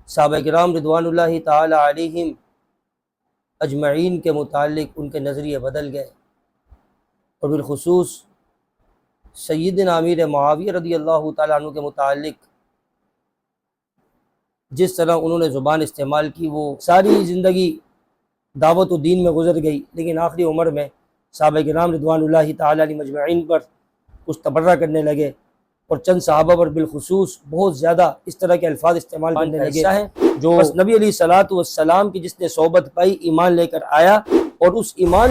صحابہ کرام رضوان اللہ تعالی علیہم اجمعین کے متعلق ان کے نظریے بدل گئے، اور بالخصوص سیدنا امیر معاویہ رضی اللہ تعالیٰ عنہ کے متعلق جس طرح انہوں نے زبان استعمال کی، وہ ساری زندگی دعوت و دین میں گزر گئی، لیکن آخری عمر میں صحابہ کرام رضوان اللہ تعالیٰ علیہ مجمعین پر کچھ تبرہ کرنے لگے، اور چند صحابہ پر بالخصوص بہت زیادہ اس طرح کے الفاظ استعمال کرنے لگے جو بس نبی علیہ الصلوۃ والسلام کی جس نے صحبت پائی ایمان لے کر آیا، اور اس ایمان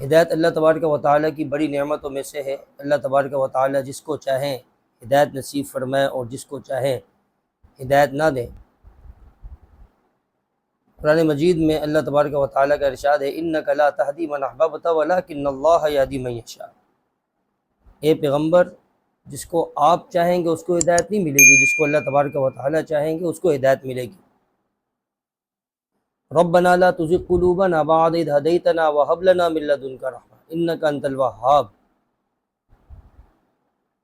ہدایت اللہ تبارک و تعالیٰ کی بڑی نعمتوں میں سے ہے۔ اللہ تبارک و تعالیٰ جس کو چاہیں ہدایت نصیب فرمائے اور جس کو چاہیں ہدایت نہ دیں۔ قرآن مجید میں اللہ تبارک و تعالیٰ کا ارشاد ہے اِنَّکَ لَا تَهْدِی مَنْ أَحْبَبْتَ وَلَٰکِنَّ اللَّهَ یَہْدِی مَن یَشَاءُ۔ اے پیغمبر، جس کو آپ چاہیں گے اس کو ہدایت نہیں ملے گی، جس کو اللہ تبارک و تعالیٰ چاہیں گے اس کو ہدایت ملے گی۔ ربنا لا تزغ قلوبنا بعد إذ هديتنا وهب لنا من لدنك رحمة إنك أنت الوهاب۔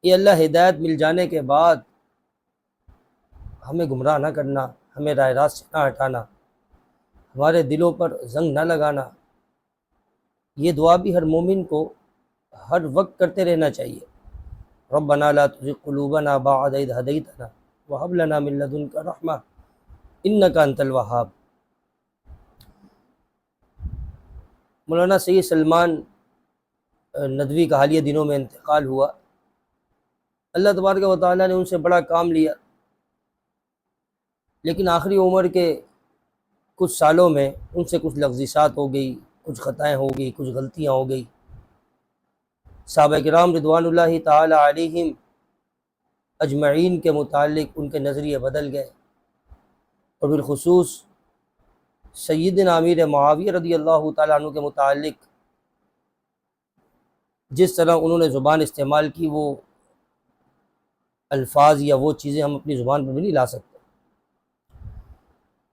یہ اللہ ہدایت مل جانے کے بعد ہمیں گمراہ نہ کرنا، ہمیں راہ راست سے نہ ہٹانا، ہمارے دلوں پر زنگ نہ لگانا۔ یہ دعا بھی ہر مومن کو ہر وقت کرتے رہنا چاہیے۔ ربنا لا تزغ قلوبنا بعد إذ هديتنا وهب لنا من لدنك رحمة إنك أنت الوهاب۔ مولانا سید سلمان ندوی کا حالیہ دنوں میں انتقال ہوا۔ اللہ تبارک و تعالیٰ نے ان سے بڑا کام لیا، لیکن آخری عمر کے کچھ سالوں میں ان سے کچھ لغزشات ہو گئی، کچھ خطائیں ہو گئی، کچھ غلطیاں ہو گئی۔ صحابہ کرام رضوان اللہ تعالی علیہم اجمعین کے متعلق ان کے نظریے بدل گئے، اور بالخصوص سیدنا امیر معاویہ رضی اللہ تعالیٰ عنہ کے متعلق جس طرح انہوں نے زبان استعمال کی، وہ الفاظ یا وہ چیزیں ہم اپنی زبان پر بھی نہیں لا سکتے۔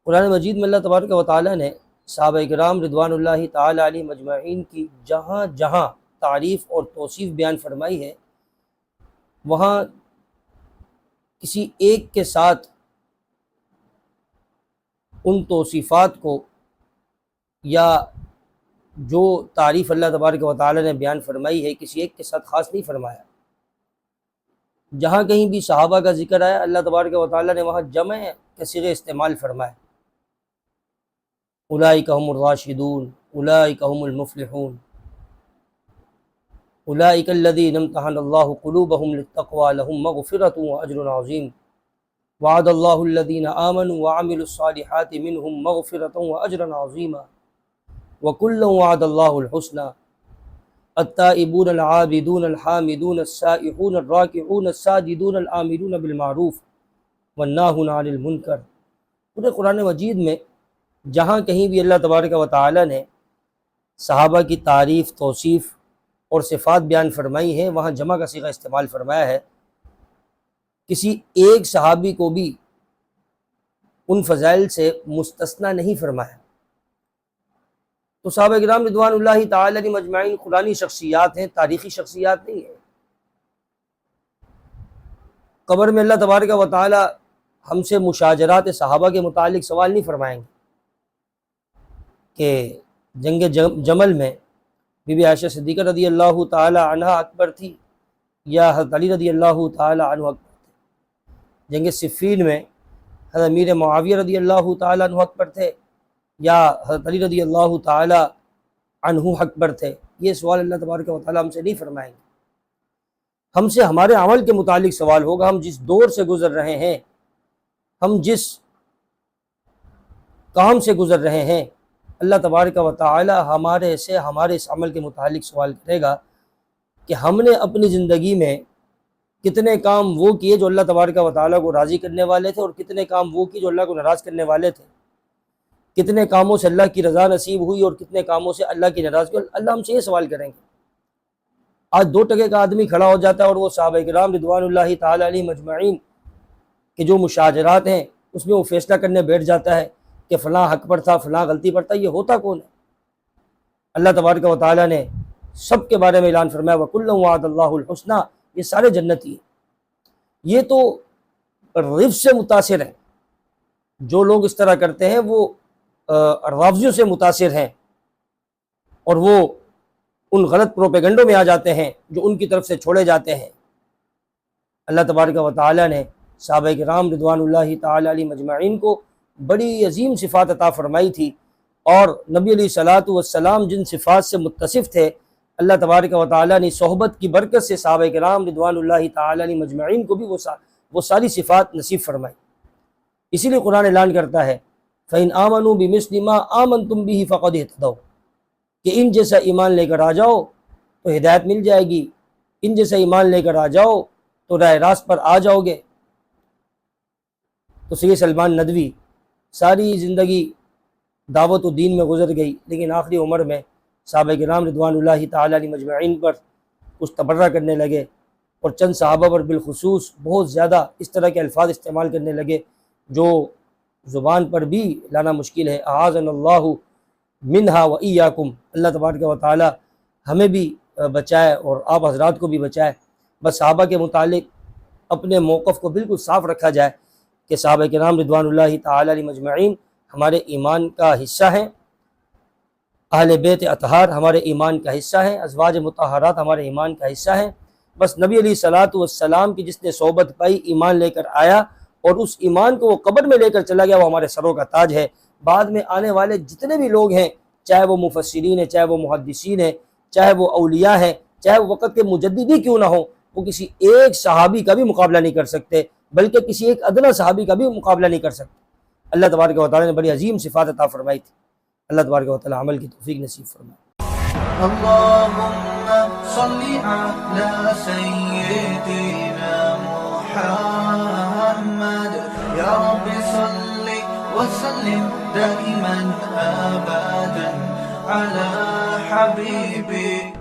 قرآن مجید میں اللہ تبارک و تعالیٰ نے صحابہ کرام رضوان اللہ تعالیٰ علیہ مجمعین کی جہاں جہاں تعریف اور توصیف بیان فرمائی ہے، وہاں کسی ایک کے ساتھ ان توصیفات کو یا جو تعریف اللہ تبارک و تعالیٰ نے بیان فرمائی ہے کسی ایک کے ساتھ خاص نہیں فرمایا۔ جہاں کہیں بھی صحابہ کا ذکر آیا، اللہ تبارک و تعالیٰ نے وہاں جمع کے صیغے استعمال فرمائے۔ اولئک هم الراشدون، اولئک هم المفلحون، اولئک الذین امتحن اللہ قلوبهم للتقوى لهم مغفرۃ واجر عظیم، وعد اللہ الذین آمنوا وعملوا الصالحات منهم مغفرۃ واجرا عظیما، وکلا وعد اللہ الحسنى، التائبون العابدون الحامدون السائحون الراکعون الساجدون الآمرون بالمعروف والناہون عن المنکر۔ پورے قرآن مجید میں جہاں کہیں بھی اللہ تبارک و تعالی نے صحابہ کی تعریف، توصیف اور صفات بیان فرمائی ہیں، وہاں جمع کا صیغہ استعمال فرمایا ہے۔ کسی ایک صحابی کو بھی ان فضائل سے مستثنیٰ نہیں فرمایا۔ تو صحابہ کرام رضوان اللہ تعالی علیہ مجمعین قرآنی شخصیات ہیں، تاریخی شخصیات نہیں ہیں۔ قبر میں اللہ تبارک و تعالی ہم سے مشاجرات صحابہ کے متعلق سوال نہیں فرمائیں گے کہ جنگ جمل میں بی بی عائشہ صدیقہ رضی اللہ تعالی عنہ اکبر تھی یا حضرت علی رضی اللہ تعالی عنہ اکبر تھے، جنگ صفین میں حضرت امیر معاویہ رضی اللہ تعالی عنہ اکبر تھے یا حضرت علی رضی اللہ تعالی عنہ اکبر تھے۔ یہ سوال اللہ تبارک و تعالی ہم سے نہیں فرمائیں گے۔ ہم سے ہمارے عمل کے متعلق سوال ہوگا، ہم جس دور سے گزر رہے ہیں، ہم جس کام سے گزر رہے ہیں، اللہ تبارک و تعالی ہمارے اس عمل کے متعلق سوال کرے گا کہ ہم نے اپنی زندگی میں کتنے کام وہ کیے جو اللہ تبارک و تعالی کو راضی کرنے والے تھے، اور کتنے کام وہ کیے جو اللہ کو ناراض کرنے والے تھے، کتنے کاموں سے اللہ کی رضا نصیب ہوئی اور کتنے کاموں سے اللہ کی ناراضگی۔ اللہ ہم سے یہ سوال کریں گے۔ آج 2% کا آدمی کھڑا ہو جاتا ہے اور وہ صحابہ کرام رضوان اللہ تعالی علیہ مجمعین کے جو مشاجرات ہیں اس میں وہ فیصلہ کرنے بیٹھ جاتا ہے کہ فلاں حق پر تھا، فلاں غلطی پر تھا، یہ ہوتا کون ہے؟ اللہ تبارک و تعالیٰ نے سب کے بارے میں اعلان فرمایا وَكُلًّا وَعَدَ اللَّهُ الْحُسْنَى، یہ سارے جنتی ہیں۔ یہ تو رف سے متاثر ہیں، جو لوگ اس طرح کرتے ہیں وہ رافضیوں سے متاثر ہیں، اور وہ ان غلط پروپیگنڈوں میں آ جاتے ہیں جو ان کی طرف سے چھوڑے جاتے ہیں۔ اللہ تبارک و تعالیٰ نے صحابہ کرام رضوان اللہ تعالیٰ علیہ مجمعین کو بڑی عظیم صفات عطا فرمائی تھی، اور نبی علیہ الصلاۃ والسلام جن صفات سے متصف تھے، اللہ تبارک و تعالیٰ نے صحبت کی برکت سے صحابہ کرام رضوان اللہ تعالیٰ علیہ مجمعین کو بھی وہ ساری صفات نصیب فرمائی۔ اسی لیے قرآن اعلان کرتا ہے فَإِنْ آمَنُوا بِمِثْلِ مَا آمَنْتُمْ بِهِ فَقَدِ اهْتَدَوْا، کہ ان جیسا ایمان لے کر آ جاؤ تو ہدایت مل جائے گی، ان جیسا ایمان لے کر آ جاؤ تو راہ راست پر آ جاؤ گے۔ تو سید سلمان ندوی ساری زندگی دعوت و دین میں گزر گئی، لیکن آخری عمر میں صحابہ کرام رضوان اللہ تعالیٰ علیہ مجمعین پر کچھ تبرہ کرنے لگے، اور چند صحابہ پر بالخصوص بہت زیادہ اس طرح کے الفاظ استعمال کرنے لگے جو زبان پر بھی لانا مشکل ہے۔ اعاذنا اللہ منہا و ایاکم، اللہ تبارک و تعالیٰ ہمیں بھی بچائے اور آپ حضرات کو بھی بچائے۔ بس صحابہ کے متعلق اپنے موقف کو بالکل صاف رکھا جائے کہ صحابہ کرام رضوان اللہ تعالیٰ علیہ مجمعین ہمارے ایمان کا حصہ ہیں، اہل بیت اطہار ہمارے ایمان کا حصہ ہیں، ازواج مطہرات ہمارے ایمان کا حصہ ہیں۔ بس نبی علیہ الصلاۃ والسلام کی جس نے صحبت پائی، ایمان لے کر آیا، اور اس ایمان کو وہ قبر میں لے کر چلا گیا، وہ ہمارے سروں کا تاج ہے۔ بعد میں آنے والے جتنے بھی لوگ ہیں، چاہے وہ مفسرین ہیں، چاہے وہ محدثین ہیں، چاہے وہ اولیاء ہیں، چاہے وہ وقت کے مجدد ہی کیوں نہ ہوں، وہ کسی ایک صحابی کا بھی مقابلہ نہیں کر سکتے، بلکہ کسی ایک ادنا صحابی کا بھی مقابلہ نہیں کر سکتے۔ اللہ تبارک و تعالیٰ نے بڑی عظیم صفات عطا فرمائی تھی۔ اللہ تبارک و تعالیٰ عمل کی توفیق نصیب فرمائے۔ اللهم صل على سيدنا محمد يا رب صل وسلم دائما أبدا على حبيبي